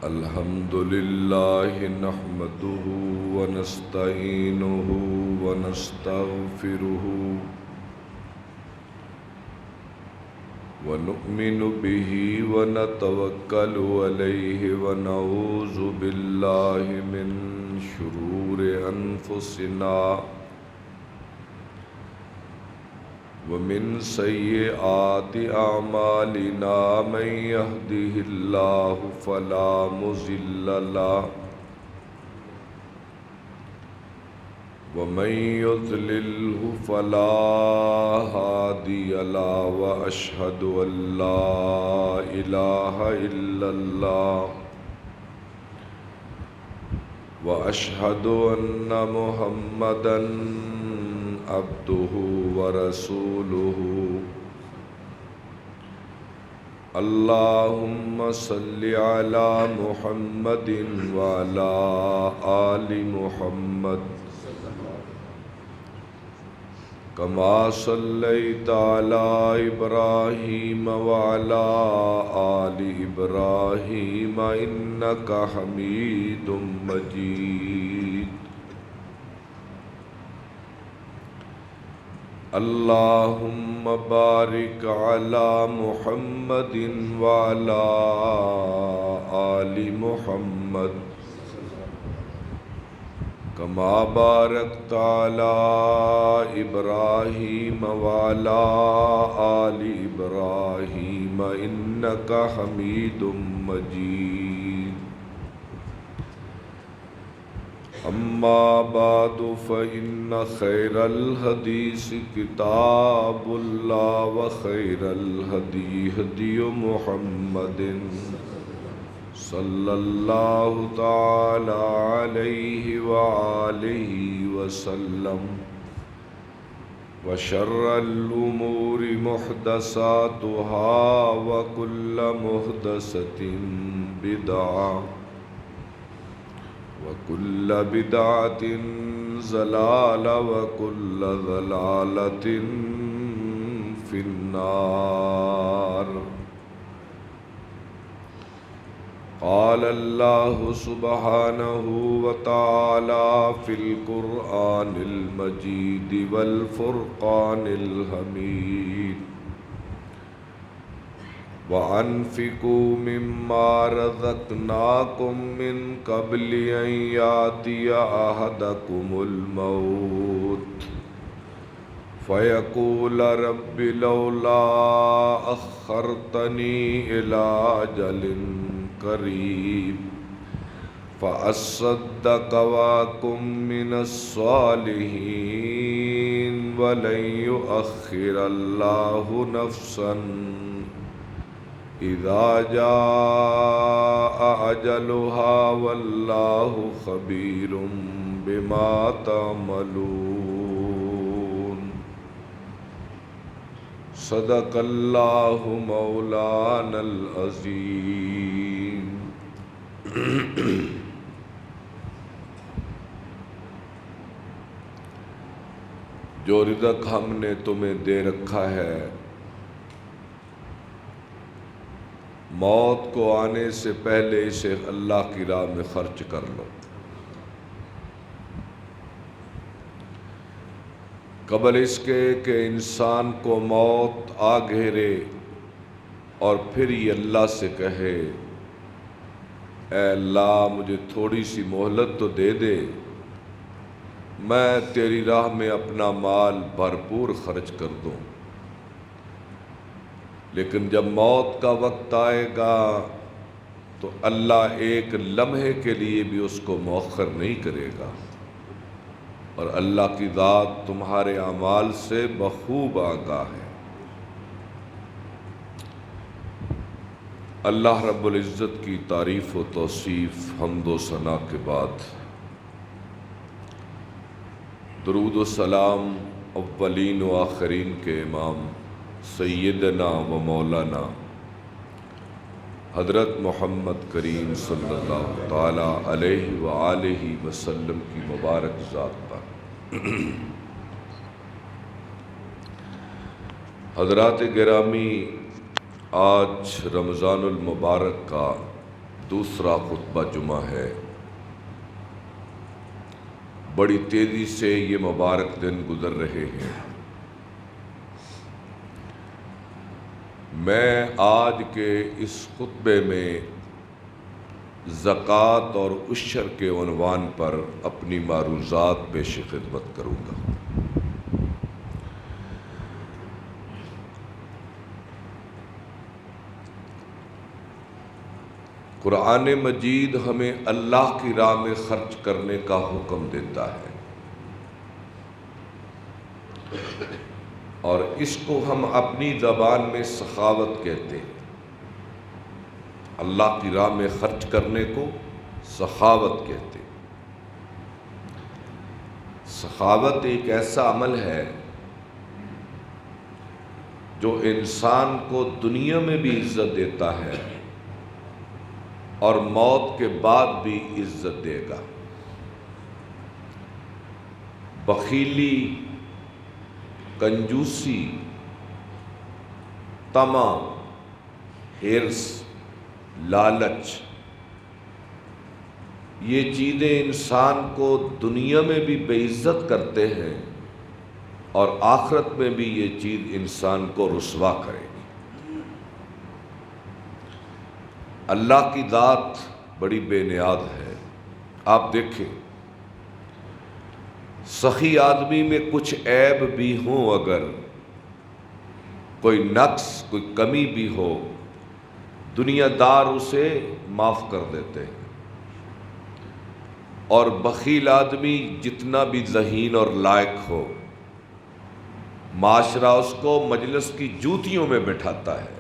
الحمد لله نحمده ونستعينه ونستغفره ونؤمن به ونتوكل عليه ونعوذ بالله من شرور أنفسنا ومن سيئات أعمالنا من يهده الله فلا مضل له ومن يضلله فلا هادي له وأشهد أن لا إله إلا الله وأشهد أن محمدًا عبده ورسوله اللهم صل على محمد وعلى آل محمد كما صليت على إبراهيم وعلى آل إبراهيم إنك حميد مجيد اللهم بارك على محمد وعلى آل محمد كما باركت على إبراهيم وعلى آل إبراهيم إنك حميد مجيد أما بعد فإن خير الحديث كتاب الله وخير الهدي هدي محمد صلى الله تعالى عليه وآله وسلم وشر الأمور محدثاتها وكل محدثة بدعة وكل بدعة ضلالة وكل ضلالة في النار قال الله سبحانه وتعالى في القرآن المجيد والفرقان الحميد وأنفقوا مما رزقناكم من قبل أن يأتي أحدكم الموت فيقول رب لولا أخرتني إلى أجل قريب فأصدق وأكن من الصالحين ولن يؤخر الله نفسا إذا جاء أجلها والله خبير بما تعملون صدق الله مولانا العظيم جو رزق ہم نے تمہیں دے رکھا ہے موت کو آنے سے پہلے اسے اللہ کی راہ میں خرچ کر لو قبل اس کے کہ انسان کو موت آ گھیرے اور پھر یہ اللہ سے کہے اے اللہ مجھے تھوڑی سی مہلت تو دے دے میں تیری راہ میں اپنا مال بھرپور خرچ کر دوں لیکن جب موت کا وقت آئے گا تو اللہ ایک لمحے کے لیے بھی اس کو مؤخر نہیں کرے گا اور اللہ کی ذات تمہارے اعمال سے بخوب آگاہ ہے اللہ رب العزت کی تعریف و توصیف حمد و ثنا کے بعد درود و سلام اولین و آخرین کے امام سیدنا و مولانا حضرت محمد کریم صلی اللہ تعالی علیہ وآلہ وسلم کی مبارک ذات پر حضرات گرامی، آج رمضان المبارک کا دوسرا خطبہ جمعہ ہے۔ بڑی تیزی سے یہ مبارک دن گزر رہے ہیں۔ میں آج کے اس خطبے میں زکوٰۃ اور عشر کے عنوان پر اپنی معروضات پیش خدمت کروں گا۔ قرآن مجید ہمیں اللہ کی راہ میں خرچ کرنے کا حکم دیتا ہے، اور اس کو ہم اپنی زبان میں سخاوت کہتے ہیں۔ اللہ کی راہ میں خرچ کرنے کو سخاوت کہتے ہیں۔ سخاوت ایک ایسا عمل ہے جو انسان کو دنیا میں بھی عزت دیتا ہے اور موت کے بعد بھی عزت دے گا۔ بخیلی، کنجوسی، طمع، ہرس، لالچ، یہ چیزیں انسان کو دنیا میں بھی بے عزت کرتے ہیں اور آخرت میں بھی یہ چیز انسان کو رسوا کرے گی۔ اللہ کی ذات بڑی بے نیاز ہے۔ آپ دیکھیں، سخی آدمی میں کچھ عیب بھی ہوں، اگر کوئی نقص، کوئی کمی بھی ہو، دنیا دار اسے معاف کر دیتے ہیں، اور بخیل آدمی جتنا بھی ذہین اور لائق ہو، معاشرہ اس کو مجلس کی جوتیوں میں بٹھاتا ہے،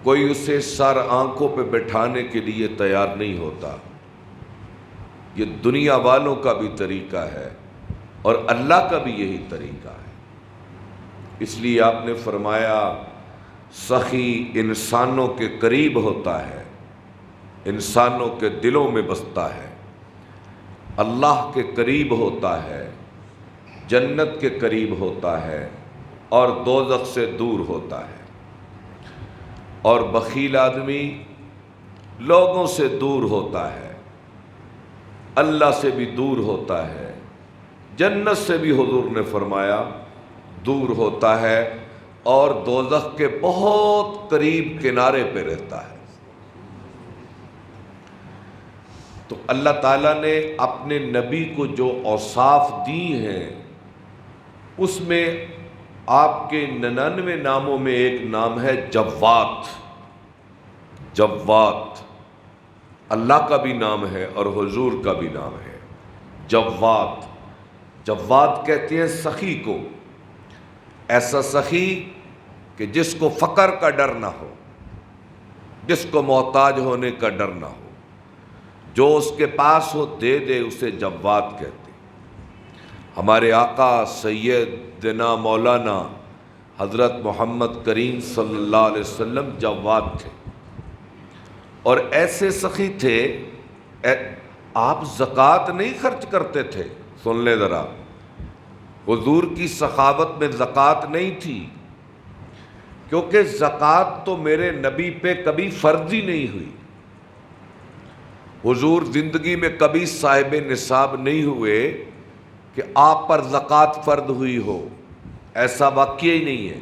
کوئی اسے سر آنکھوں پہ بٹھانے کے لیے تیار نہیں ہوتا۔ یہ دنیا والوں کا بھی طریقہ ہے اور اللہ کا بھی یہی طریقہ ہے۔ اس لیے آپ نے فرمایا، سخی انسانوں کے قریب ہوتا ہے، انسانوں کے دلوں میں بستا ہے، اللہ کے قریب ہوتا ہے، جنت کے قریب ہوتا ہے اور دوزخ سے دور ہوتا ہے۔ اور بخیل آدمی لوگوں سے دور ہوتا ہے، اللہ سے بھی دور ہوتا ہے، جنت سے بھی حضور نے فرمایا دور ہوتا ہے، اور دوزخ کے بہت قریب کنارے پہ رہتا ہے۔ تو اللہ تعالیٰ نے اپنے نبی کو جو اوصاف دی ہیں، اس میں آپ کے 99 ناموں میں ایک نام ہے جواد۔ جواد اللہ کا بھی نام ہے اور حضور کا بھی نام ہے، جواد۔ جواد کہتے ہیں سخی کو، ایسا سخی کہ جس کو فقر کا ڈر نہ ہو، جس کو محتاج ہونے کا ڈر نہ ہو، جو اس کے پاس ہو دے دے، اسے جواد کہتے ہیں۔ ہمارے آقا سیدنا مولانا حضرت محمد کریم صلی اللہ علیہ وسلم جواد تھے، اور ایسے سخی تھے، آپ زکوٰۃ نہیں خرچ کرتے تھے۔ سن لے ذرا، حضور کی سخاوت میں زکوٰۃ نہیں تھی، کیونکہ زکوٰۃ تو میرے نبی پہ کبھی فرض ہی نہیں ہوئی۔ حضور زندگی میں کبھی صاحب نصاب نہیں ہوئے کہ آپ پر زکوٰۃ فرض ہوئی ہو، ایسا واقعہ ہی نہیں ہے۔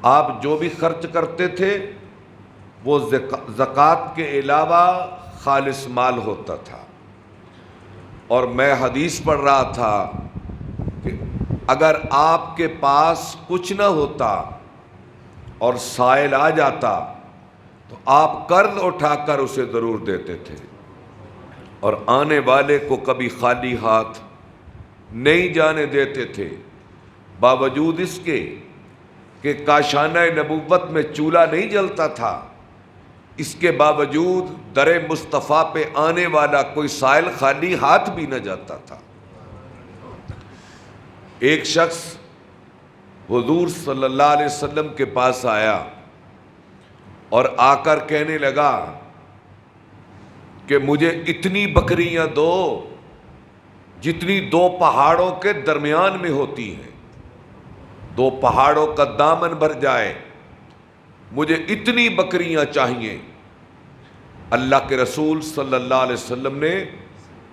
آپ جو بھی خرچ کرتے تھے وہ زکوٰۃ کے علاوہ خالص مال ہوتا تھا۔ اور میں حدیث پڑھ رہا تھا کہ اگر آپ کے پاس کچھ نہ ہوتا اور سائل آ جاتا تو آپ قرض اٹھا کر اسے ضرور دیتے تھے، اور آنے والے کو کبھی خالی ہاتھ نہیں جانے دیتے تھے، باوجود اس کے کہ کاشانہ نبوت میں چولہا نہیں جلتا تھا، اس کے باوجود در مصطفیٰ پہ آنے والا کوئی سائل خالی ہاتھ بھی نہ جاتا تھا۔ ایک شخص حضور صلی اللہ علیہ وسلم کے پاس آیا اور آ کر کہنے لگا کہ مجھے اتنی بکریاں دو جتنی دو پہاڑوں کے درمیان میں ہوتی ہیں، دو پہاڑوں کا دامن بھر جائے، مجھے اتنی بکریاں چاہیے۔ اللہ کے رسول صلی اللہ علیہ وسلم نے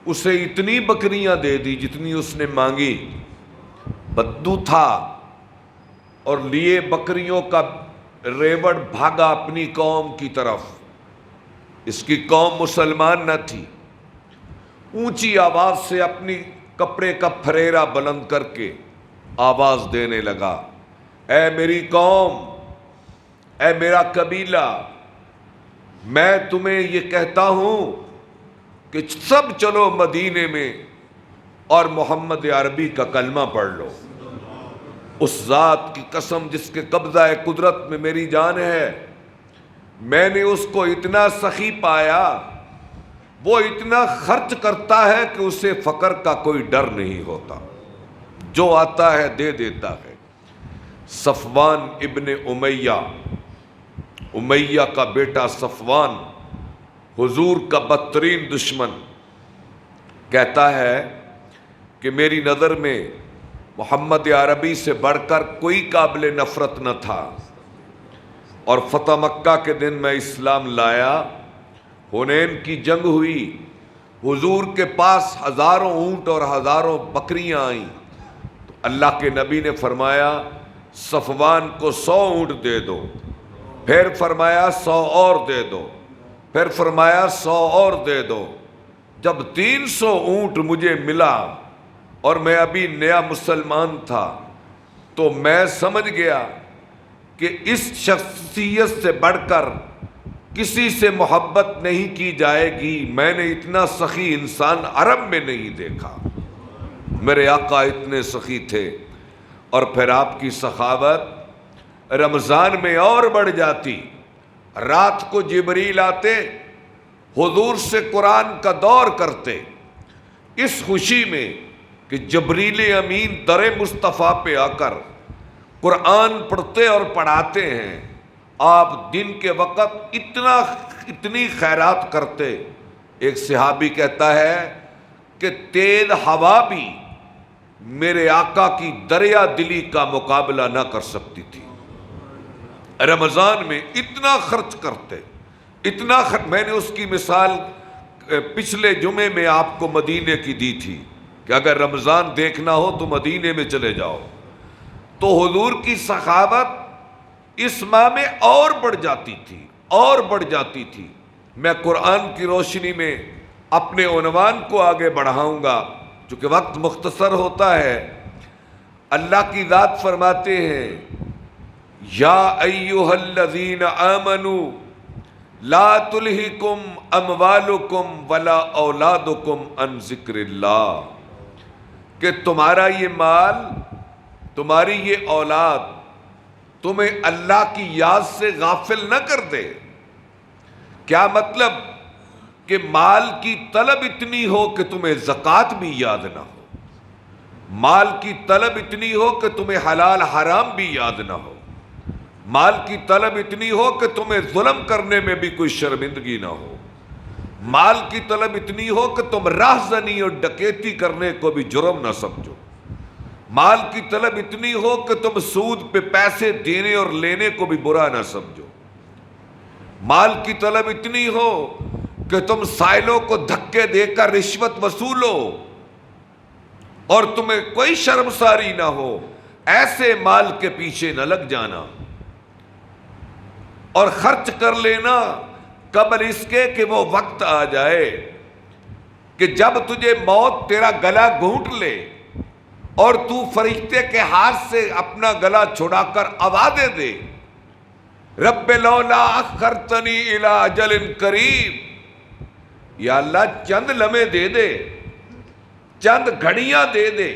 اسے اتنی بکریاں دے دی جتنی اس نے مانگی. بدو تھا اور لیے بکریوں کا ریوڑ بھاگا اپنی قوم کی طرف. اس کی قوم مسلمان نہ تھی. اونچی آواز سے اپنی کپڑے کا پھریرا بلند کر کے آواز دینے لگا, اے میری قوم, اے میرا قبیلہ, میں تمہیں یہ کہتا ہوں کہ سب چلو مدینے میں اور محمد عربی کا کلمہ پڑھ لو. اس ذات کی قسم جس کے قبضہ قدرت میں میری جان ہے, میں نے اس کو اتنا سخی پایا, وہ اتنا خرچ کرتا ہے کہ اسے فقر کا کوئی ڈر نہیں ہوتا, جو آتا ہے دے دیتا ہے. صفوان ابن امیہ کا بیٹا صفوان, حضور کا بدترین دشمن, کہتا ہے کہ میری نظر میں محمد عربی سے بڑھ کر کوئی قابل نفرت نہ تھا. اور فتح مکہ کے دن میں اسلام لایا, حنین کی جنگ ہوئی, حضور کے پاس ہزاروں اونٹ اور ہزاروں بکریاں آئیں, تو اللہ کے نبی نے فرمایا صفوان کو 100 اونٹ دے دو, پھر فرمایا 100 اور دے دو, پھر فرمایا 100 اور دے دو. جب 300 اونٹ مجھے ملا اور میں ابھی نیا مسلمان تھا, تو میں سمجھ گیا کہ اس شخصیت سے بڑھ کر کسی سے محبت نہیں کی جائے گی. میں نے اتنا سخی انسان عرب میں نہیں دیکھا. میرے آقا اتنے سخی تھے. اور پھر آپ کی سخاوت رمضان میں اور بڑھ جاتی. رات کو جبریل آتے, حضور سے قرآن کا دور کرتے, اس خوشی میں کہ جبریل امین در مصطفیٰ پہ آ کر قرآن پڑھتے اور پڑھاتے ہیں. آپ دن کے وقت اتنی خیرات کرتے. ایک صحابی کہتا ہے کہ تیز ہوا بھی میرے آقا کی دریا دلی کا مقابلہ نہ کر سکتی تھی. رمضان میں اتنا خرچ کرتے, اتنا میں نے اس کی مثال پچھلے جمعے میں آپ کو مدینے کی دی تھی کہ اگر رمضان دیکھنا ہو تو مدینے میں چلے جاؤ. تو حضور کی سخاوت اس ماہ میں اور بڑھ جاتی تھی, اور بڑھ جاتی تھی. میں قرآن کی روشنی میں اپنے عنوان کو آگے بڑھاؤں گا چونکہ وقت مختصر ہوتا ہے. اللہ کی ذات فرماتے ہیں, یا ایھا الذین آمنوا لا تلہکم اموالکم ولا اولادکم عن ذکر اللہ, کہ تمہارا یہ مال, تمہاری یہ اولاد تمہیں اللہ کی یاد سے غافل نہ کر دے. کیا مطلب؟ کہ مال کی طلب اتنی ہو کہ تمہیں زکوٰۃ بھی یاد نہ ہو, مال کی طلب اتنی ہو کہ تمہیں حلال حرام بھی یاد نہ ہو, مال کی طلب اتنی ہو کہ تمہیں ظلم کرنے میں بھی کوئی شرمندگی نہ ہو, مال کی طلب اتنی ہو کہ تم راہزنی اور ڈکیتی کرنے کو بھی جرم نہ سمجھو, مال کی طلب اتنی ہو کہ تم سود پہ پیسے دینے اور لینے کو بھی برا نہ سمجھو, مال کی طلب اتنی ہو کہ تم سائلوں کو دھکے دے کر رشوت وصولو اور تمہیں کوئی شرمساری نہ ہو. ایسے مال کے پیچھے نہ لگ جانا اور خرچ کر لینا قبل اس کے کہ وہ وقت آ جائے کہ جب تجھے موت تیرا گلا گھونٹ لے اور تو فرشتے کے ہاتھ سے اپنا گلا چھڑا کر آوازیں دے, رب لولا اخرتنی الی اجل قریب, یا اللہ چند لمحے دے دے, چند گھڑیاں دے دے,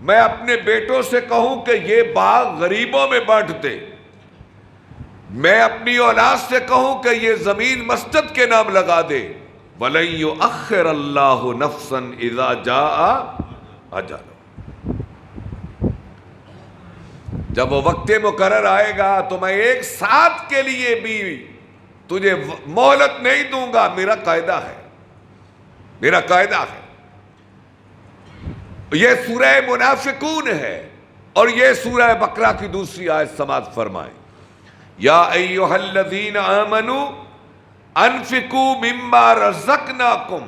میں اپنے بیٹوں سے کہوں کہ یہ باغ غریبوں میں بانٹ دے, میں اپنی اولاد سے کہوں کہ یہ زمین مسجد کے نام لگا دے. وَلَن يُؤَخِّرَ اللَّهُ نَفْسًا إِذَا جَاءَ أَجَلُهَا, جب وہ وقت مقرر آئے گا تو میں ایک ساتھ کے لیے بھی تجھے مہلت نہیں دوں گا. میرا قاعدہ ہے, میرا قاعدہ ہے. یہ سورہ منافقون ہے اور یہ سورہ بقرہ کی دوسری آیت سماعت فرمائیں. یا ایھا الذین آمنوا انفقوا مما رزقناکم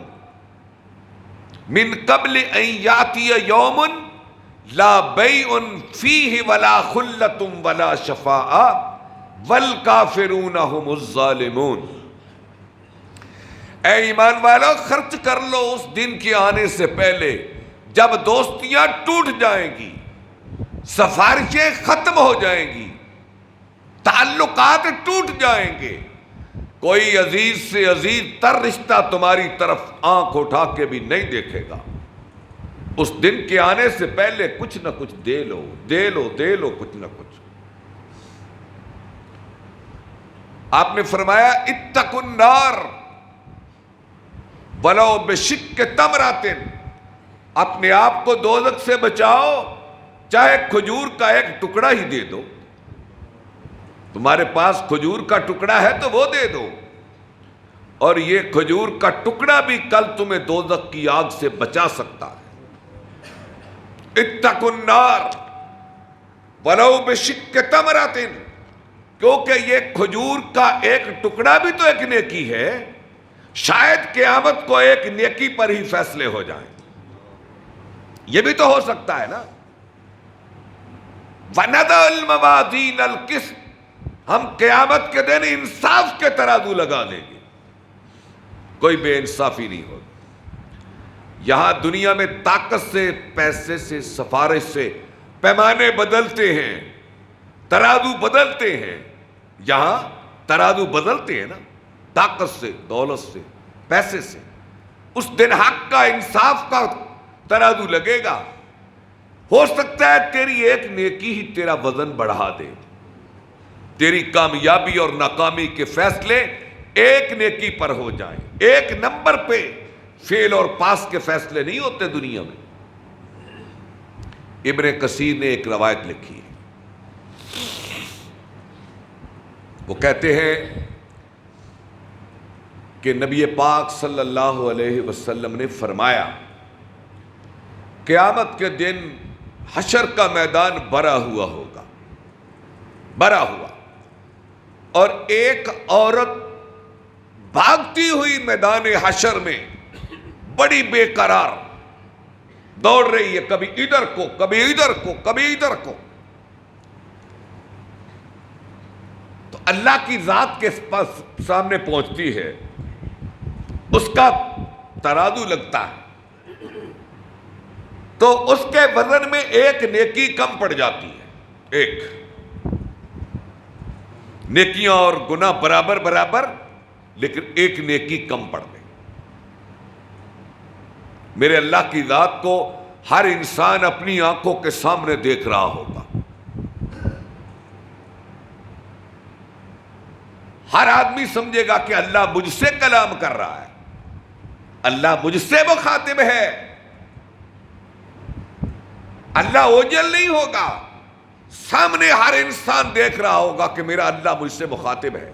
من قبل ان یاتی یوم لا بیع فیہ ولا خلۃ ولا شفاعہ والکافرون هم الظالمون. اے ایمان والو، خرچ کر لو اس دن کے آنے سے پہلے جب دوستیاں ٹوٹ جائیں گی، سفارشیں ختم ہو جائیں گی، تعلقات ٹوٹ جائیں گے، کوئی عزیز سے عزیز تر رشتہ تمہاری طرف آنکھ اٹھا کے بھی نہیں دیکھے گا. اس دن کے آنے سے پہلے کچھ نہ کچھ دے لو دے لو دے لو، کچھ نہ کچھ. آپ نے فرمایا اتقوا النار ولو بشق تمرۃ، اپنے آپ کو دوزخ سے بچاؤ چاہے کھجور کا ایک ٹکڑا ہی دے دو. تمہارے پاس کھجور کا ٹکڑا ہے تو وہ دے دو، اور یہ کھجور کا ٹکڑا بھی کل تمہیں دوزخ کی آگ سے بچا سکتا ہے. اتقوا النار ولو بشق تمرۃ، کیونکہ یہ کھجور کا ایک ٹکڑا بھی تو ایک نیکی ہے. شاید قیامت کو ایک نیکی پر ہی فیصلے ہو جائیں، یہ بھی تو ہو سکتا ہے نا. وَنَضَعُ الْمَوَازِينَ الْقِسْطَ، ہم قیامت کے دن انصاف کے ترازو لگا دیں گے، کوئی بے انصافی نہیں ہوگی. یہاں دنیا میں طاقت سے، پیسے سے، سفارش سے پیمانے بدلتے ہیں، ترازو بدلتے ہیں. یہاں ترازو بدلتے ہیں نا، طاقت سے، دولت سے، پیسے سے. اس دن حق کا، انصاف کا ترازو لگے گا. ہو سکتا ہے تیری ایک نیکی ہی تیرا وزن بڑھا دے. تیری کامیابی اور ناکامی کے فیصلے ایک نیکی پر ہو جائیں. ایک نمبر پہ فیل اور پاس کے فیصلے نہیں ہوتے دنیا میں. ابن کثیر نے ایک روایت لکھی ہے، وہ کہتے ہیں کہ نبی پاک صلی اللہ علیہ وسلم نے فرمایا قیامت کے دن حشر کا میدان بھرا ہوا ہوگا، بھرا ہوا، اور ایک عورت بھاگتی ہوئی میدان حشر میں بڑی بے قرار دوڑ رہی ہے، کبھی ادھر کو کبھی ادھر کو کبھی ادھر کو. تو اللہ کی ذات کے پاس سامنے پہنچتی ہے، اس کا ترازو لگتا ہے تو اس کے وزن میں ایک نیکی کم پڑ جاتی ہے. ایک نیکیاں اور گناہ برابر برابر، لیکن ایک نیکی کم پڑ گئی. میرے اللہ کی ذات کو ہر انسان اپنی آنکھوں کے سامنے دیکھ رہا ہوگا. ہر آدمی سمجھے گا کہ اللہ مجھ سے کلام کر رہا ہے، اللہ مجھ سے مخاطب ہے. اللہ اوجل نہیں ہوگا، سامنے ہر انسان دیکھ رہا ہوگا کہ میرا اللہ مجھ سے مخاطب ہے.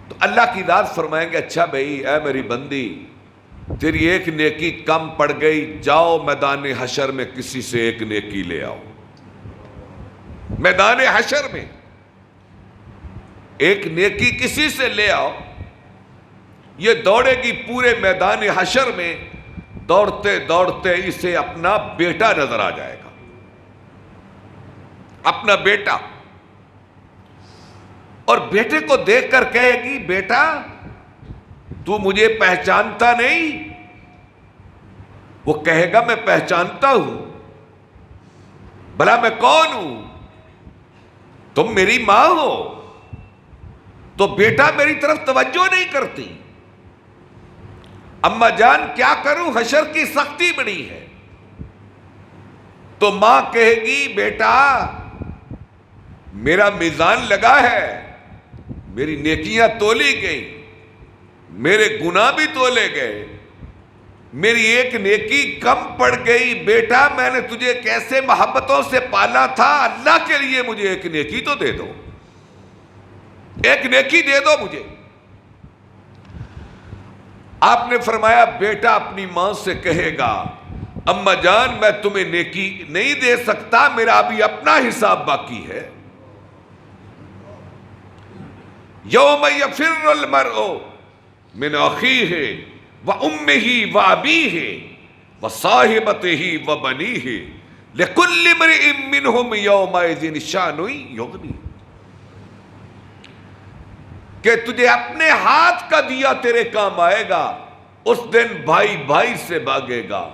تو اللہ کی ذات فرمائیں گے اچھا بھائی، اے میری بندی، تیری ایک نیکی کم پڑ گئی، جاؤ میدان حشر میں کسی سے ایک نیکی لے آؤ. میدان حشر میں ایک نیکی کسی سے لے آؤ. یہ دوڑے گی پورے میدان حشر میں، دوڑتے دوڑتے اسے اپنا بیٹا نظر آ جائے گا، اپنا بیٹا. اور بیٹے کو دیکھ کر کہے گی بیٹا تو مجھے پہچانتا نہیں؟ وہ کہے گا میں پہچانتا ہوں، بھلا میں کون ہوں؟ تم میری ماں ہو. تو بیٹا میری طرف توجہ نہیں کرتی. اماں جان کیا کروں، حشر کی سختی بڑی ہے. تو ماں کہے گی بیٹا میرا میزان لگا ہے، میری نیکیاں تولی گئی، میرے گناہ بھی تولے گئے، میری ایک نیکی کم پڑ گئی. بیٹا میں نے تجھے کیسے محبتوں سے پالا تھا، اللہ کے لیے مجھے ایک نیکی تو دے دو، ایک نیکی دے دو مجھے. آپ نے فرمایا بیٹا اپنی ماں سے کہے گا اماں جان میں تمہیں نیکی نہیں دے سکتا، میرا ابھی اپنا حساب باقی ہے. یوم یفر المرء من اخیہ وامہ وابیہ وصاحبتہ وبنیہ لکل امرئ منہم یومئذ شأن یغنیہ، کہ تجھے اپنے ہاتھ کا دیا تیرے کام آئے گا، اس دن بھائی بھائی سے بھاگے گا،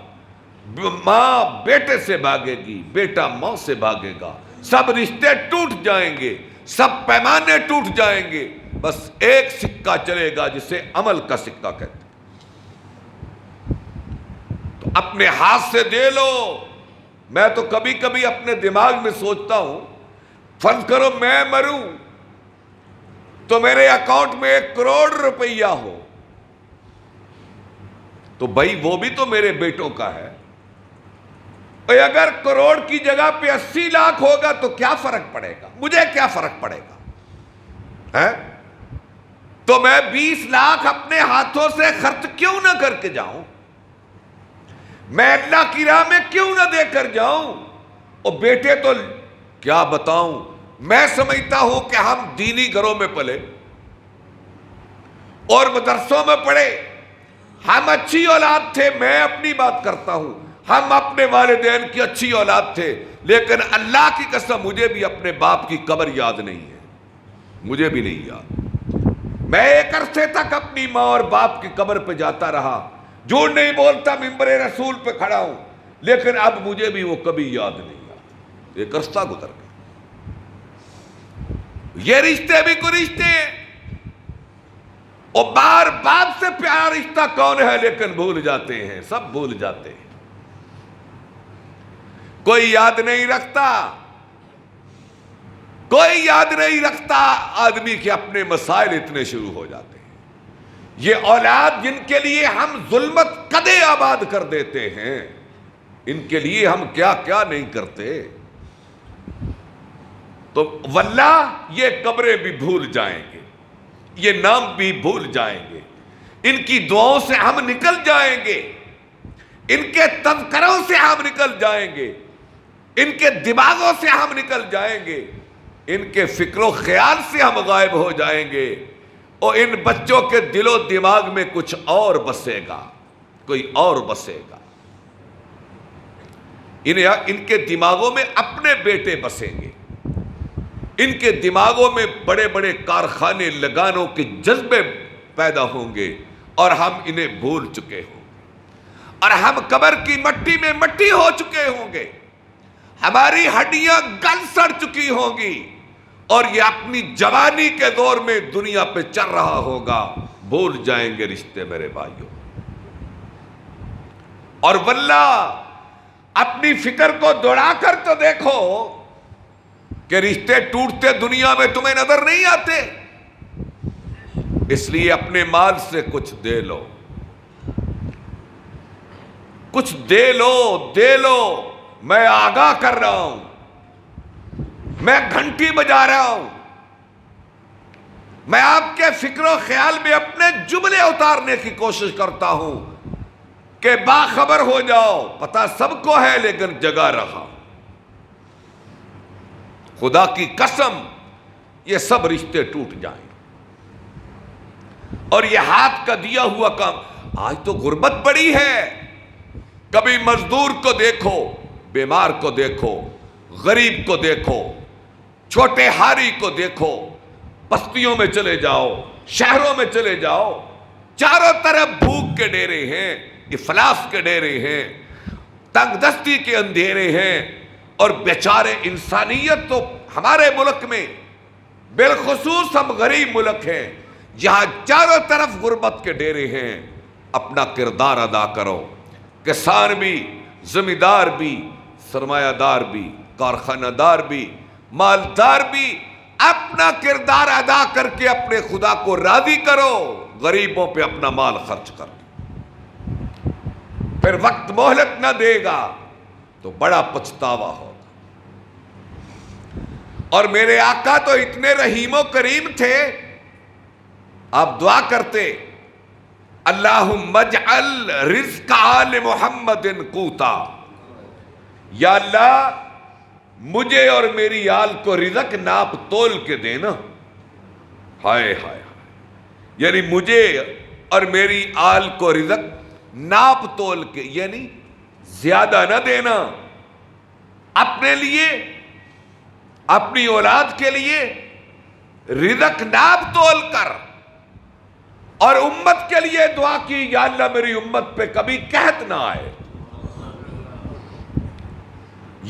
ماں بیٹے سے بھاگے گی، بیٹا ماں سے بھاگے گا، سب رشتے ٹوٹ جائیں گے، سب پیمانے ٹوٹ جائیں گے، بس ایک سکہ چلے گا جسے عمل کا سکہ کہتے ہیں۔ تو اپنے ہاتھ سے دے لو۔ میں تو کبھی کبھی اپنے دماغ میں سوچتا ہوں، فرض کرو میں مروں تو میرے اکاؤنٹ میں 1 کروڑ روپیہ ہو، تو بھائی وہ بھی تو میرے بیٹوں کا ہے، اور اگر کروڑ کی جگہ پہ 80 لاکھ ہوگا تو کیا فرق پڑے گا؟ مجھے کیا فرق پڑے گا؟ تو میں 20 لاکھ اپنے ہاتھوں سے خرچ کیوں نہ کر کے جاؤں؟ میں اللہ کی راہ میں کیوں نہ دے کر جاؤں؟ اور بیٹے تو کیا بتاؤں، میں سمجھتا ہوں کہ ہم دینی گھروں میں پلے اور مدرسوں میں پڑھے، ہم اچھی اولاد تھے، میں اپنی بات کرتا ہوں، ہم اپنے والدین کی اچھی اولاد تھے، لیکن اللہ کی قسم مجھے بھی اپنے باپ کی قبر یاد نہیں ہے، مجھے بھی نہیں یاد۔ میں ایک عرصے تک اپنی ماں اور باپ کی قبر پہ جاتا رہا، جھوٹ نہیں بولتا، ممبر رسول پہ کھڑا ہوں، لیکن اب مجھے بھی وہ کبھی یاد نہیں آتا، ایک عرصہ گزر گیا۔ یہ رشتے بھی کوئی رشتے ہیں، اور ماں باپ سے پیارا رشتہ کون ہے، لیکن بھول جاتے ہیں، سب بھول جاتے ہیں، کوئی یاد نہیں رکھتا، کوئی یاد نہیں رکھتا۔ آدمی کے اپنے مسائل اتنے شروع ہو جاتے ہیں۔ یہ اولاد جن کے لیے ہم ظلمت قدے آباد کر دیتے ہیں، ان کے لیے ہم کیا کیا نہیں کرتے، تو واللہ یہ قبریں بھی بھول جائیں گے، یہ نام بھی بھول جائیں گے، ان کی دعاؤں سے ہم نکل جائیں گے، ان کے تذکروں سے ہم نکل جائیں گے، ان کے دماغوں سے ہم نکل جائیں گے، ان کے فکر و خیال سے ہم غائب ہو جائیں گے، اور ان بچوں کے دل و دماغ میں کچھ اور بسے گا، کوئی اور بسے گا، ان کے دماغوں میں اپنے بیٹے بسیں گے، ان کے دماغوں میں بڑے بڑے کارخانے لگانوں کے جذبے پیدا ہوں گے، اور ہم انہیں بھول چکے ہوں گے، اور ہم قبر کی مٹی میں مٹی ہو چکے ہوں گے، ہماری ہڈیاں گل سڑ چکی ہوں گی، اور یہ اپنی جوانی کے دور میں دنیا پہ چل رہا ہوگا، بھول جائیں گے رشتے میرے بھائیوں۔ اور واللہ اپنی فکر کو دوڑا کر تو دیکھو کہ رشتے ٹوٹتے دنیا میں تمہیں نظر نہیں آتے، اس لیے اپنے مال سے کچھ دے لو، کچھ دے لو، دے لو۔ میں آگاہ کر رہا ہوں، میں گھنٹی بجا رہا ہوں، میں آپ کے فکر و خیال میں اپنے جملے اتارنے کی کوشش کرتا ہوں کہ باخبر ہو جاؤ، پتہ سب کو ہے لیکن جگہ رہا۔ خدا کی قسم یہ سب رشتے ٹوٹ جائیں، اور یہ ہاتھ کا دیا ہوا کام۔ آج تو غربت بڑی ہے، کبھی مزدور کو دیکھو، بیمار کو دیکھو، غریب کو دیکھو، چھوٹے ہاری کو دیکھو، بستیوں میں چلے جاؤ، شہروں میں چلے جاؤ، چاروں طرف بھوک کے ڈیرے ہیں، افلاس کے ڈیرے ہیں، تنگ دستی کے اندھیرے ہیں، اور بیچارے انسانیت تو ہمارے ملک میں، بالخصوص ہم غریب ملک ہیں، جہاں چاروں طرف غربت کے ڈیرے ہیں۔ اپنا کردار ادا کرو، کسان بھی، زمیندار بھی، سرمایہ دار بھی، کارخانہ دار بھی، مالدار بھی، اپنا کردار ادا کر کے اپنے خدا کو راضی کرو، غریبوں پہ اپنا مال خرچ کرو، پھر وقت مہلت نہ دے گا تو بڑا پچھتاوا ہوگا۔ اور میرے آقا تو اتنے رحیم و کریم تھے، آپ دعا کرتے، اللہم اجعل رزق آل محمد قوتا، یا اللہ مجھے اور میری آل کو رزق ناپ تول کے دینا، ہائے ہائے، یعنی مجھے اور میری آل کو رزق ناپ تول کے، یعنی زیادہ نہ دینا، اپنے لیے اپنی اولاد کے لیے رزق ناپ تول کر، اور امت کے لیے دعا کی یا اللہ میری امت پہ کبھی قحط نہ آئے۔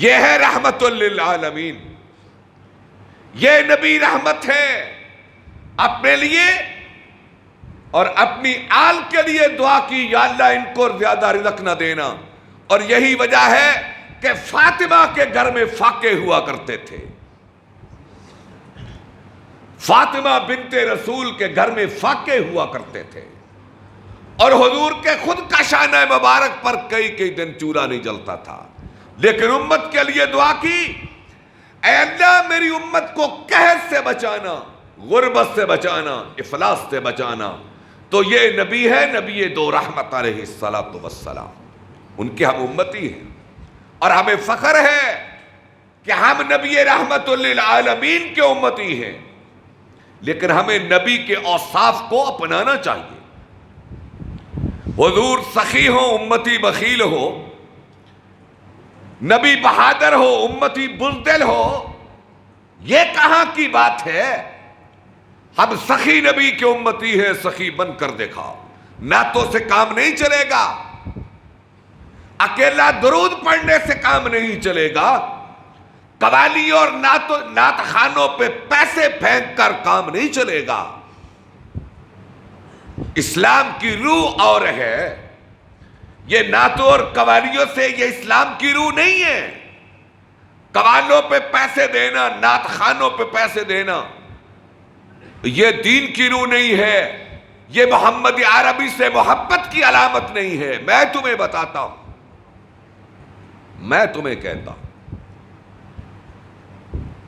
یہ ہے رحمت للعالمین، یہ نبی رحمت ہے اپنے لیے اور اپنی آل کے لیے دعا کی یا اللہ ان کو زیادہ رزق نہ دینا۔ اور یہی وجہ ہے کہ فاطمہ کے گھر میں فاقے ہوا کرتے تھے، فاطمہ بنت رسول کے گھر میں فاقے ہوا کرتے تھے، اور حضور کے خود کا شانہ مبارک پر کئی دن چولہا نہیں جلتا تھا، لیکن امت کے لیے دعا کی، اے اللہ میری امت کو قحط سے بچانا، غربت سے بچانا، افلاس سے بچانا۔ تو یہ نبی ہے، نبی دو رحمت علیہ الصلوۃ والسلام، ان کے ہم امتی ہیں، اور ہمیں فخر ہے کہ ہم نبی رحمت للعالمین کے امتی ہیں، لیکن ہمیں نبی کے اوصاف کو اپنانا چاہیے۔ حضور سخی ہو، امتی بخیل ہو، نبی بہادر ہو، امتی بزدل ہو، یہ کہاں کی بات ہے؟ ہم سخی نبی کے امتی ہیں، سخی بن کر دکھاؤ۔ نعتوں سے کام نہیں چلے گا، اکیلا درود پڑھنے سے کام نہیں چلے گا، قوالی اور نعت خانوں پہ پیسے پھینک کر کام نہیں چلے گا۔ اسلام کی روح اور ہے، یہ نعتوں اور قوالیوں سے یہ اسلام کی روح نہیں ہے۔ قوالوں پہ پیسے دینا، نعت خانوں پہ پیسے دینا، یہ دین کی روح نہیں ہے، یہ محمد عربی سے محبت کی علامت نہیں ہے۔ میں تمہیں بتاتا ہوں، میں تمہیں کہتا ہوں،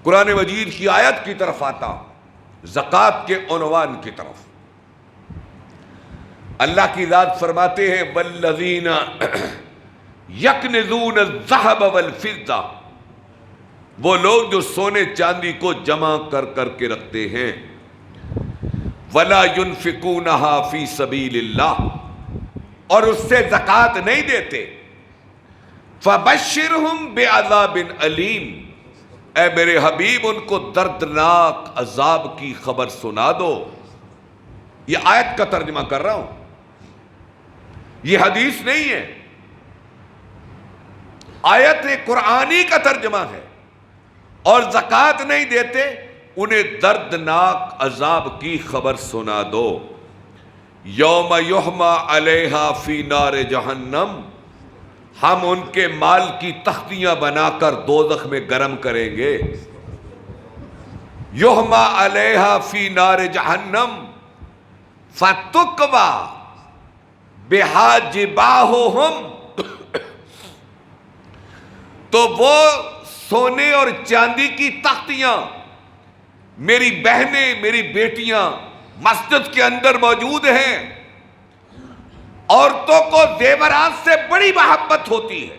قرآن مجید کی آیت کی طرف آتا ہوں، زکوٰۃ کے عنوان کی طرف۔ اللہ کی ذات فرماتے ہیں والذین یکنزون الذہب والفضہ، وہ لوگ جو سونے چاندی کو جمع کر کر کے رکھتے ہیں، ولا ينفقونها فی سبیل اللہ، اور اس سے زکوٰۃ نہیں دیتے، فبشرہم بعذاب علیم، اے میرے حبیب ان کو دردناک عذاب کی خبر سنا دو۔ یہ آیت کا ترجمہ کر رہا ہوں، یہ حدیث نہیں ہے، آیت قرآنی کا ترجمہ ہے۔ اور زکوٰۃ نہیں دیتے، انہیں دردناک عذاب کی خبر سنا دو۔ یوم یحمى علیہا فی نار جہنم، ہم ان کے مال کی تختیاں بنا کر دوزخ میں گرم کریں گے۔ یحمى علیہا فی نار جہنم فتکوی بہا جباہہم، تو وہ سونے اور چاندی کی تختیاں، میری بہنیں، میری بیٹیاں مسجد کے اندر موجود ہیں، عورتوں کو زیورات سے بڑی محبت ہوتی ہے،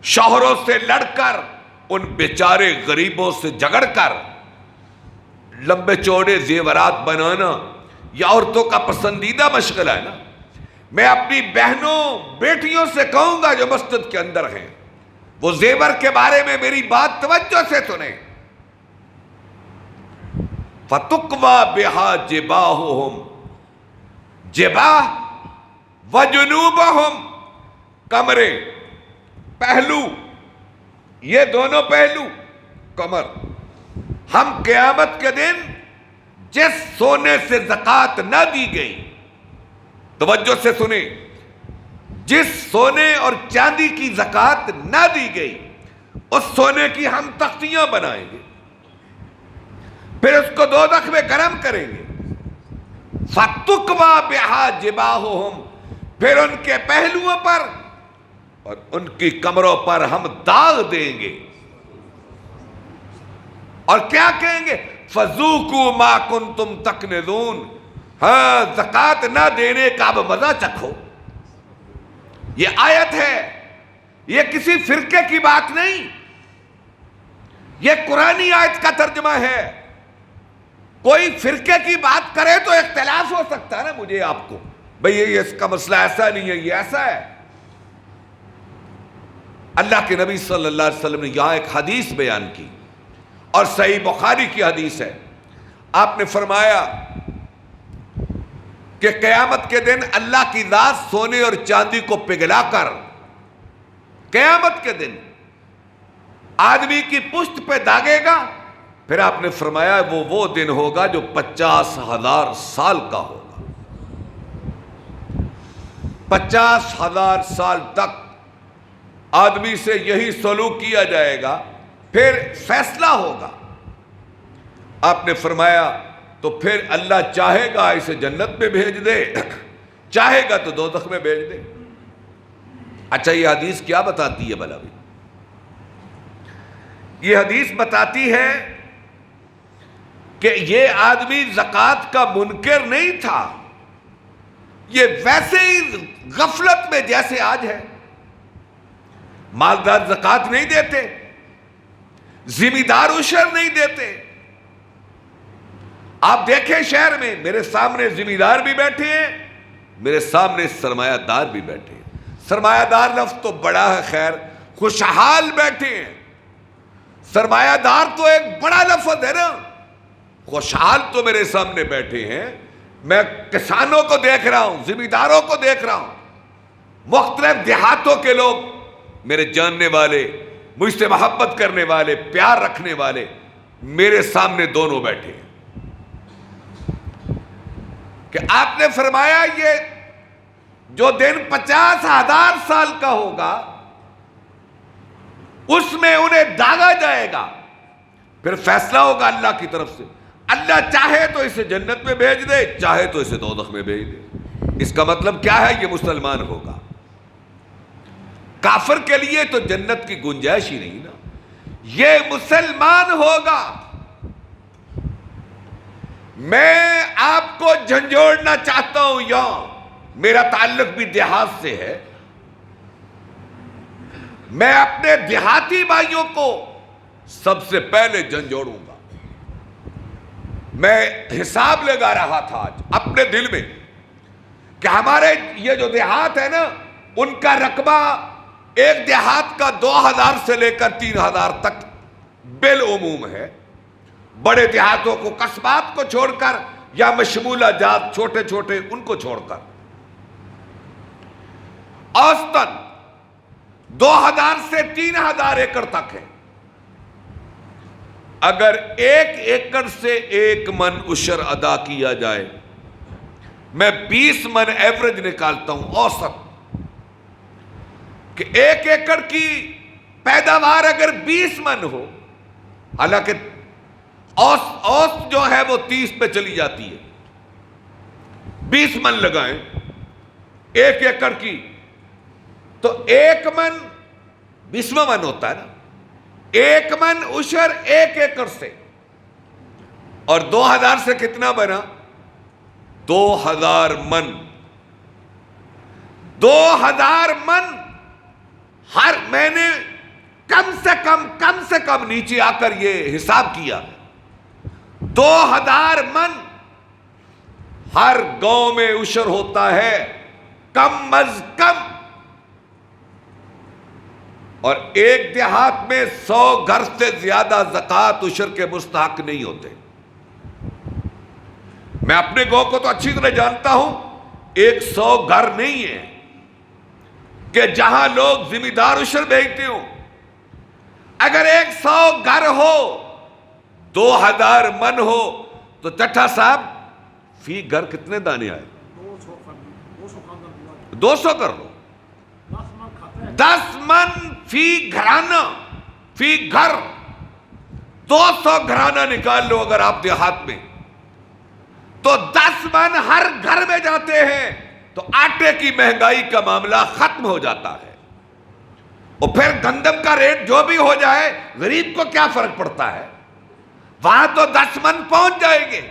شوہروں سے لڑ کر، ان بیچارے غریبوں سے جھگڑ کر لمبے چوڑے زیورات بنانا یہ عورتوں کا پسندیدہ مشغلہ ہے نا۔ میں اپنی بہنوں بیٹیوں سے کہوں گا جو مسجد کے اندر ہیں، وہ زیور کے بارے میں میری بات توجہ سے سنیں۔ فَتُقْوَى بِهَا جِبَاهُهُمْ، جباہ وَجُنُوبَهُمْ، کمرے، پہلو، یہ دونوں پہلو، کمر۔ ہم قیامت کے دن جس سونے سے زکوٰۃ نہ دی گئی، توجہ سے سنیں، جس سونے اور چاندی کی زکوٰۃ نہ دی گئی، اس سونے کی ہم تختیاں بنائیں گے، پھر اس کو دوزخ میں گرم کریں گے۔ فَتُقْوَى بِهَا جِبَاهُهُمْ، پھر ان کے پہلوؤں پر اور ان کی کمروں پر ہم داغ دیں گے، اور کیا کہیں گے؟ فَذُوقُوا مَا كُنْتُمْ تَكْنِزُونَ، ہاں زکوٰۃ نہ دینے کا اب مزہ چکھو۔ یہ آیت ہے، یہ کسی فرقے کی بات نہیں، یہ قرآنی آیت کا ترجمہ ہے۔ کوئی فرقے کی بات کرے تو اختلاف ہو سکتا ہے نا مجھے آپ کو، بھئی یہ اس کا مسئلہ ایسا نہیں ہے، یہ ایسا ہے۔ اللہ کے نبی صلی اللہ علیہ وسلم نے یہاں ایک حدیث بیان کی، اور صحیح بخاری کی حدیث ہے۔ آپ نے فرمایا کہ قیامت کے دن اللہ کی ذات سونے اور چاندی کو پگھلا کر قیامت کے دن آدمی کی پشت پہ داغے گا، پھر آپ نے فرمایا وہ دن ہوگا جو 50,000 سال کا ہوگا۔ 50,000 سال تک آدمی سے یہی سلوک کیا جائے گا، پھر فیصلہ ہوگا۔ آپ نے فرمایا تو پھر اللہ چاہے گا اسے جنت میں بھیج دے، چاہے گا تو دوزخ میں بھیج دے۔ اچھا یہ حدیث کیا بتاتی ہے بھلا بھی؟ یہ حدیث بتاتی ہے کہ یہ آدمی زکوٰۃ کا منکر نہیں تھا، یہ ویسے ہی غفلت میں جیسے آج ہے، مالدار زکوٰۃ نہیں دیتے، ذمہ دار عشر نہیں دیتے۔ آپ دیکھیں شہر میں میرے سامنے ذمہ دار بھی بیٹھے ہیں، میرے سامنے سرمایہ دار بھی بیٹھے ہیں۔ سرمایہ دار لفظ تو بڑا ہے، خیر خوشحال بیٹھے ہیں۔ سرمایہ دار تو ایک بڑا لفظ ہے نا، خوشحال تو میرے سامنے بیٹھے ہیں۔ میں کسانوں کو دیکھ رہا ہوں، ذمہ داروں کو دیکھ رہا ہوں، مختلف دیہاتوں کے لوگ، میرے جاننے والے، مجھ سے محبت کرنے والے، پیار رکھنے والے میرے سامنے دونوں بیٹھے ہیں۔ کہ آپ نے فرمایا یہ جو دن 50,000 سال کا ہوگا اس میں انہیں داغا جائے گا، پھر فیصلہ ہوگا اللہ کی طرف سے۔ اللہ چاہے تو اسے جنت میں بھیج دے، چاہے تو اسے دوزخ میں بھیج دے۔ اس کا مطلب کیا ہے؟ یہ مسلمان ہوگا۔ کافر کے لیے تو جنت کی گنجائش ہی نہیں نا، یہ مسلمان ہوگا۔ میں آپ کو جھنجھوڑنا چاہتا ہوں، یہاں میرا تعلق بھی دیہات سے ہے، میں اپنے دیہاتی بھائیوں کو سب سے پہلے جھنجھوڑوں گا۔ میں حساب لگا رہا تھا آج اپنے دل میں کہ ہمارے یہ جو دیہات ہے نا، ان کا رقبہ ایک دیہات کا 2,000 سے لے کر 3,000 تک بالعموم ہے۔ بڑے دیہاتوں کو، قصبات کو چھوڑ کر، یا مشمولہ جات چھوٹے چھوٹے ان کو چھوڑ کر، اوسطاً 2,000 سے 3,000 ایکڑ تک ہے۔ اگر 1 ایکڑ سے 1 من عشر ادا کیا جائے، میں 20 من ایوریج نکالتا ہوں اوسط، کہ 1 ایکڑ کی پیداوار اگر 20 من ہو، حالانکہ اوسط جو ہے وہ 30 پہ چلی جاتی ہے، 20 من لگائیں 1 ایکڑ کی، تو 1 من 20واں من ہوتا ہے نا، 1 من عشر 1 ایکڑ سے، اور 2,000 سے کتنا بنا؟ 2,000 من۔ 2,000 من ہر، میں نے کم سے کم نیچے آ کر یہ حساب کیا، 2,000 من ہر گاؤں میں عشر ہوتا ہے کم از کم، اور ایک دیہات میں 100 گھر سے زیادہ زکوٰۃ عشر کے مستحق نہیں ہوتے۔ میں اپنے گاؤں کو تو اچھی طرح جانتا ہوں، 100 گھر نہیں ہے کہ جہاں لوگ ذمہ دار عشر بھیجتے ہوں۔ اگر 100 گھر ہو، 2,000 من ہو، تو چٹھا صاحب فی گھر کتنے دانے آئے؟ 200 کر لو، 10 من فی گھرانہ، فی گھر 200 گھرانہ نکال لو اگر آپ دیہات میں، تو 10 من ہر گھر میں جاتے ہیں، تو آٹے کی مہنگائی کا معاملہ ختم ہو جاتا ہے۔ اور پھر گندم کا ریٹ جو بھی ہو جائے، غریب کو کیا فرق پڑتا ہے؟ وہاں تو 10 من پہنچ جائیں گے،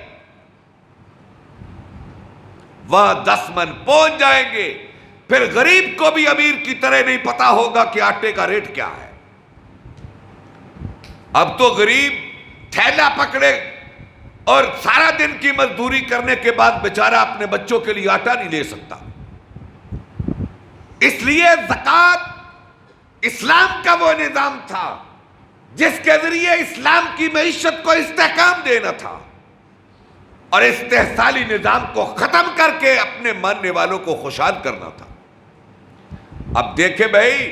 وہاں 10 من پہنچ جائیں گے، پھر غریب کو بھی امیر کی طرح نہیں پتا ہوگا کہ آٹے کا ریٹ کیا ہے۔ اب تو غریب تھیلا پکڑے اور سارا دن کی مزدوری کرنے کے بعد بیچارہ اپنے بچوں کے لیے آٹا نہیں لے سکتا. اس لیے زکوٰۃ اسلام کا وہ نظام تھا جس کے ذریعے اسلام کی معیشت کو استحکام دینا تھا اور استحصالی نظام کو ختم کر کے اپنے ماننے والوں کو خوشحال کرنا تھا. اب دیکھیں بھائی،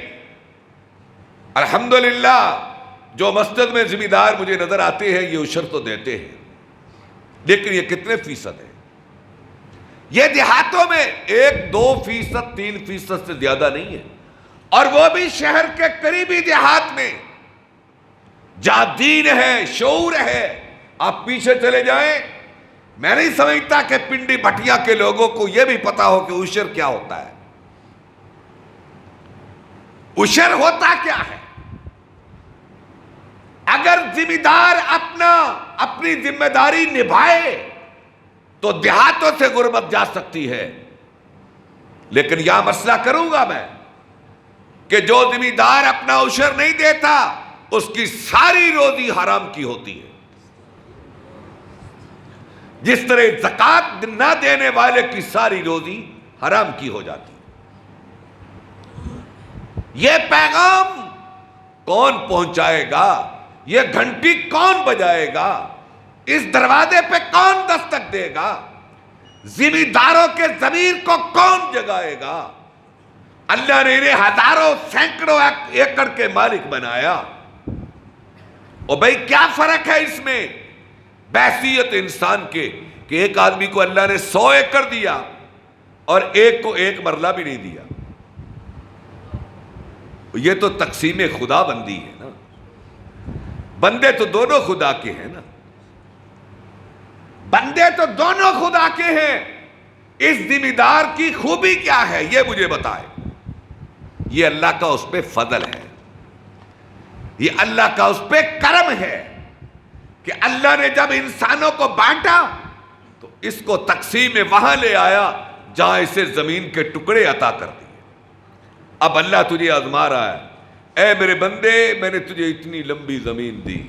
الحمدللہ جو مسجد میں ذمہ دار مجھے نظر آتے ہیں یہ عشر تو دیتے ہیں، لیکن یہ کتنے فیصد ہے؟ یہ دیہاتوں میں 1-2%، 3% سے زیادہ نہیں ہے، اور وہ بھی شہر کے قریبی دیہات میں جہاں دین ہے، شعور ہے. آپ پیچھے چلے جائیں، میں نہیں سمجھتا کہ پنڈی بھٹیا کے لوگوں کو یہ بھی پتا ہو کہ عشر کیا ہوتا ہے. عشر ہوتا کیا ہے؟ اگر ذمہ دار اپنی ذمہ داری نبھائے تو دیہاتوں سے غربت جا سکتی ہے. لیکن یہاں مسئلہ کروں گا میں کہ جو ذمہ دار اپنا عشر نہیں دیتا اس کی ساری روزی حرام کی ہوتی ہے، جس طرح زکوٰۃ نہ دینے والے کی ساری روزی حرام کی ہو جاتی. یہ پیغام کون پہنچائے گا؟ یہ گھنٹی کون بجائے گا؟ اس دروازے پہ کون دستک دے گا؟ ذمہ داروں کے ضمیر کو کون جگائے گا؟ اللہ نے انہیں ہزاروں سینکڑوں ایکڑ کے مالک بنایا. اور بھائی کیا فرق ہے اس میں بحیثیت انسان کے کہ ایک آدمی کو اللہ نے 100 ایکڑ دیا اور ایک کو 1 مرلہ بھی نہیں دیا. یہ تو تقسیم خدا بندی ہے نا. بندے تو دونوں خدا کے ہیں نا، بندے تو دونوں خدا کے ہیں. اس ذمہ دار کی خوبی کیا ہے یہ مجھے بتائے. یہ اللہ کا اس پہ فضل ہے، یہ اللہ کا اس پہ کرم ہے کہ اللہ نے جب انسانوں کو بانٹا تو اس کو تقسیم وہاں لے آیا جہاں اسے زمین کے ٹکڑے عطا کر دیے. اب اللہ تجھے آزما رہا ہے، اے میرے بندے میں نے تجھے اتنی لمبی زمین دی،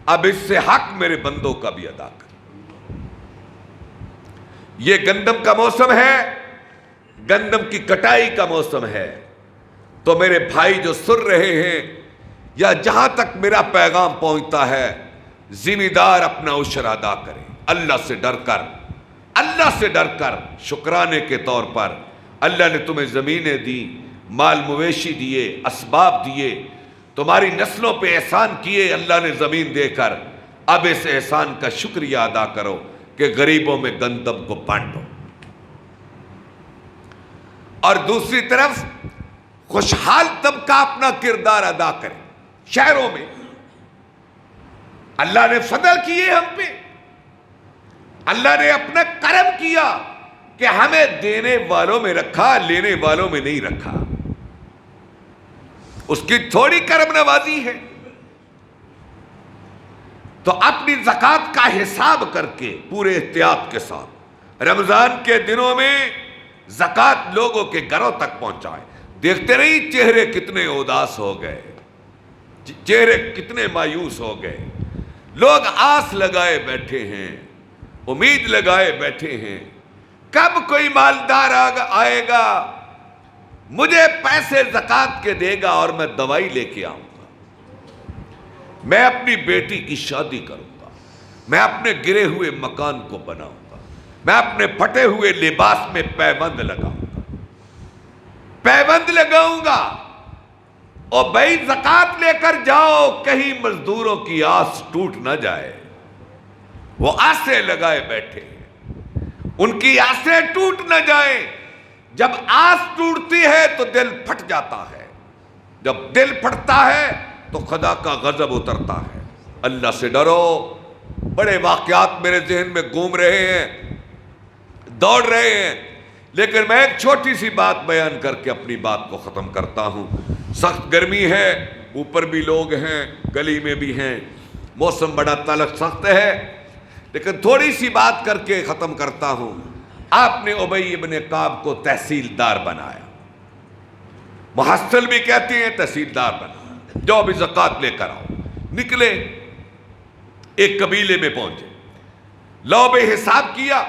اب اس سے حق میرے بندوں کا بھی ادا کر. یہ گندم کا موسم ہے، گندم کی کٹائی کا موسم ہے. تو میرے بھائی جو سن رہے ہیں یا جہاں تک میرا پیغام پہنچتا ہے، ذمہ دار اپنا عشر ادا کرے اللہ سے ڈر کر، اللہ سے ڈر کر. شکرانے کے طور پر اللہ نے تمہیں زمینیں دی، مال مویشی دیے، اسباب دیے، تمہاری نسلوں پہ احسان کیے اللہ نے زمین دے کر. اب اس احسان کا شکریہ ادا کرو کہ غریبوں میں گندم کو بانٹو. اور دوسری طرف خوشحال طبقہ اپنا کردار ادا کرے. شہروں میں اللہ نے فضل کیے ہم پہ، اللہ نے اپنا کرم کیا کہ ہمیں دینے والوں میں رکھا، لینے والوں میں نہیں رکھا. اس کی تھوڑی کرم نوازی ہے. تو اپنی زکوٰۃ کا حساب کر کے پورے احتیاط کے ساتھ رمضان کے دنوں میں زکوٰۃ لوگوں کے گھروں تک پہنچائے. دیکھتے نہیں چہرے کتنے اداس ہو گئے، چہرے کتنے مایوس ہو گئے. لوگ آس لگائے بیٹھے ہیں، امید لگائے بیٹھے ہیں کب کوئی مالدار آئے گا مجھے پیسے زکوٰۃ کے دے گا اور میں دوائی لے کے آؤں گا، میں اپنی بیٹی کی شادی کروں گا، میں اپنے گرے ہوئے مکان کو بناؤں گا، میں اپنے پھٹے ہوئے لباس میں پیوند لگاؤں گا، پیوند لگاؤں گا. اور بھائی زکوٰۃ لے کر جاؤ کہیں مزدوروں کی آس ٹوٹ نہ جائے. وہ آسیں لگائے بیٹھے ہیں، ان کی آسیں ٹوٹ نہ جائیں. جب آس ٹوٹتی ہے تو دل پھٹ جاتا ہے، جب دل پھٹتا ہے تو خدا کا غضب اترتا ہے. اللہ سے ڈرو. بڑے واقعات میرے ذہن میں گھوم رہے ہیں، دوڑ رہے ہیں، لیکن میں ایک چھوٹی سی بات بیان کر کے اپنی بات کو ختم کرتا ہوں. سخت گرمی ہے، اوپر بھی لوگ ہیں، گلی میں بھی ہیں، موسم بڑا تلخ سخت ہے، لیکن تھوڑی سی بات کر کے ختم کرتا ہوں. آپ نے ابی ابن کعب کو تحصیلدار بنایا، محصل بھی کہتے ہیں، تحصیلدار بنایا. جو بھی زکوٰۃ لے کر آؤ. نکلے، ایک قبیلے میں پہنچے. لو بے حساب کیا